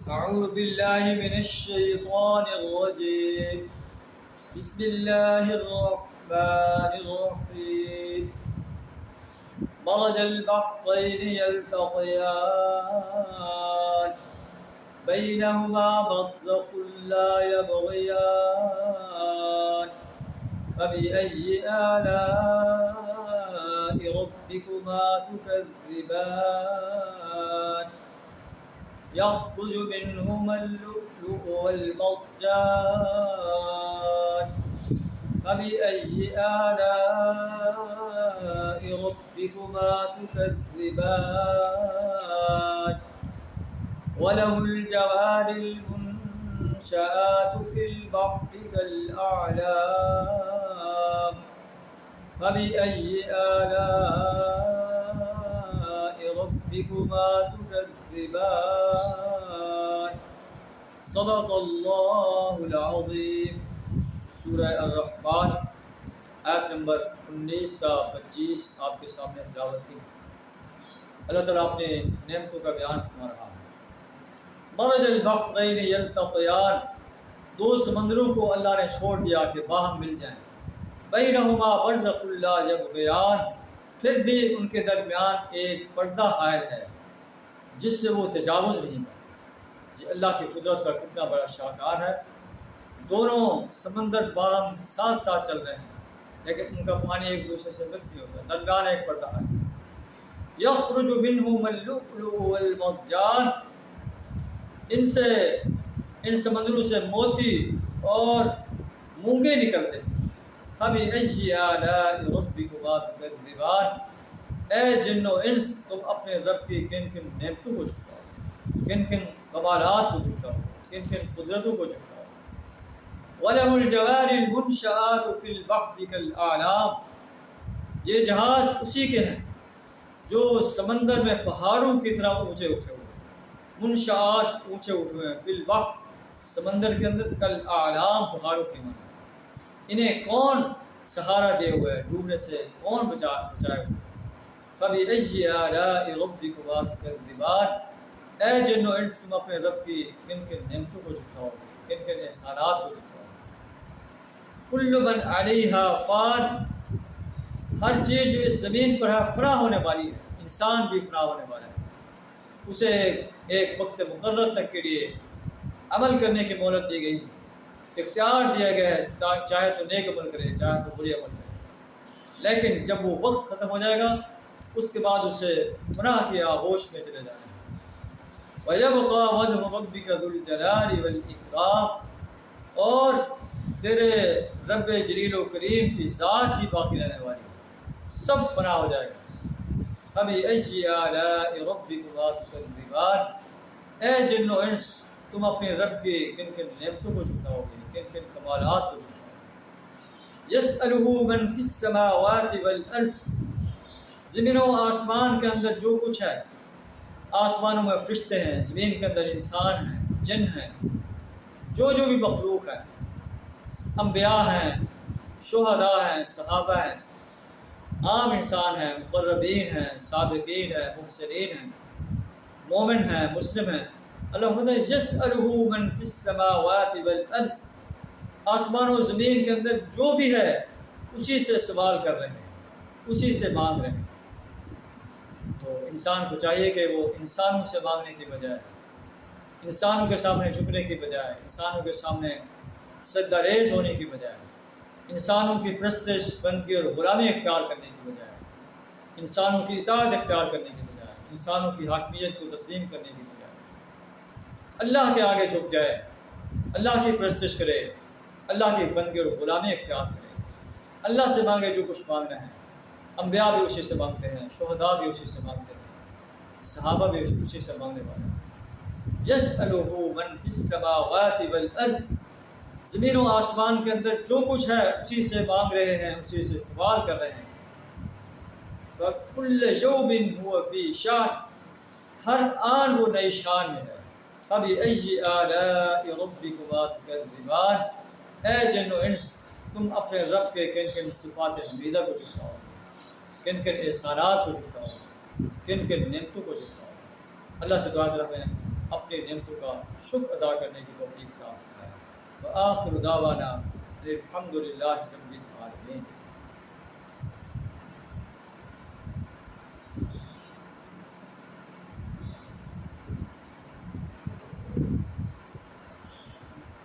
أعوذ بالله من الشيطان الرجيم. بسم الله الرحمن الرحيم. مرج البحرين يلتقيان بينهما برزخ لا يبغيان فبأي آلاء ربكما تكذبان يخرج منهما اللؤلؤ والمرجان فبأي آلاء ربكما تكذبان وله الجوار المنشآت في البحر كالأعلام فبأي آلاء ربكما تكذبان صدق اللہ العظیم. سورہ الرحمن آیت نمبر 19 تا 25 آپ کے سامنے تلاوت کی. اللہ تعالیٰ اپنے نعمتوں کا بیان فرما رہا ہے. مرج البحرین یلتقیان، دو سمندروں کو اللہ نے چھوڑ دیا کہ باہم مل جائیں. بینہما برزخ لا یبغیان، پھر بھی ان کے درمیان ایک پردہ حائل ہے جس سے وہ تجاوز نہیں کرتے. یہ اللہ کی قدرت کا کتنا بڑا شاہکار ہے. دونوں سمندر باہم ساتھ ساتھ چل رہے ہیں لیکن ان کا پانی ایک دوسرے سے مکس نہیں ہوتا، درمیان ایک پردہ ہے. یخرج منہما اللؤلؤ والمرجان، ان سمندروں سے موتی اور مونگے نکلتے ہیں. فبأي آلاء ربكما تكذبان، اے جن و انس تم اپنے رب کی کن کن نعمتوں کو جھٹلاؤ، کن کن کمالات کو جھٹلاؤ، کن کن قدرتوں کو جھٹلاؤ. وَلَهُ الْجَوَارِ الْمُنشَآتُ فِي الْبَحْرِ كَالْأَعْلَامِ، یہ جہاز اسی کے ہیں جو سمندر میں پہاڑوں کی طرح اونچے اٹھے ہوئے. منشآت اونچے اٹھے ہوئے ہیں، فی البحر سمندر کے اندر، کالأعلام پہاڑوں کی مانند. انہیں کون سہارا دے ہوئے ہے، ڈوبنے سے کون بچائے ہوئے. فبأي آلاء ربكما تكذبان، اے جن و انس تم اپنے رب کی کن کن نعمتوں کو جھٹلاؤ، کن کن احسانات کو جھٹلاؤ. کل من علیہا فان، ہر چیز جو اس زمین پر ہے فنا ہونے والی ہے. انسان بھی فنا ہونے والا ہے. اسے ایک وقت مقرر تک کے لیے عمل کرنے کی مہلت دی گئی، اختیار دیا گیا ہے، چاہے تو نیک عمل کرے چاہے تو برے عمل کرے. لیکن جب وہ وقت ختم ہو جائے گا اس کے بعد اسے فنا کی آغوش میں چلے جانا ہے. وَيَبْقَى وَجْهُ رَبِّكَ ذُو الْجَلَالِ وَالْإِكْرَامِ، اور تیرے رب جلیل و کریم کی ذات ہی باقی رہنے والی ہے، سب فنا ہو جائے گا. فبأي آلاء ربكما تكذبان، اے جن و انس تم اپنے رب کی کن کن نعمتوں کو جھٹلاؤ گے، کن کن کمالات کو جھٹلاؤ گے. یسألہ من فی السماوات والارض، زمین و آسمان کے اندر جو کچھ ہے، آسمانوں میں فرشتے ہیں، زمین کے اندر انسان ہیں، جن ہیں، جو بھی مخلوق ہے، انبیاء ہیں، شہداء ہیں، صحابہ ہیں، عام انسان ہیں، مقربین ہیں، سابقین ہیں، محسنین ہیں، مومن ہیں، مسلم ہیں. اللہ فرماتا ہے یسألہ من فی السماوات والارض، آسمان و زمین کے اندر جو بھی ہے اسی سے سوال کر رہے ہیں، اسی سے مانگ رہے ہیں. تو انسان کو چاہیے کہ وہ انسانوں سے مانگنے کی بجائے، انسانوں کے سامنے جھکنے کی بجائے، انسانوں کے سامنے سجدہ ریز ہونے کی بجائے، انسانوں کی پرستش بندگی اور غلامی اختیار کرنے کی بجائے، انسانوں کی اطاعت اختیار کرنے کی بجائے، انسانوں کی حاکمیت کو تسلیم کرنے کی بجائے اللہ کے آگے جھک جائے، اللہ کی پرستش کرے، اللہ کی بندگی اور غلامی اختیار کرے، اللہ سے مانگے جو کچھ مانگنا ہے. انبیاء بھی اسی سے مانگتے ہیں، شہداء بھی اسی سے مانگتے ہیں، صحابہ بھی اسی سے مانگنے والے ہیں. یسألہ من فی السماوات والارض، زمین و آسمان کے اندر جو کچھ ہے اسی سے مانگ رہے ہیں، اسی سے سوال کر رہے ہیں. وَكُلَّ يَوْمٍ هُوَ فِي شَأْنٍ، ہر آن وہ نئی شان میں ہے. فَبِأَيِّ آلَاءِ رَبِّكُمَا تُكَذِّبَانِ، اے جن و انس تم اپنے رب کے کن کن صفات حمیدہ کو جھٹلاؤ، کن کن احسانات کو جھٹلاؤ، کن کن نعمتوں کو جھٹلاؤ. اللہ سے دعا کرتے ہیں اپنی نعمتوں کا شکر ادا کرنے کی توفیق عطا فرمائے۔ وآخر دعوانا الحمد للہ رب العالمین۔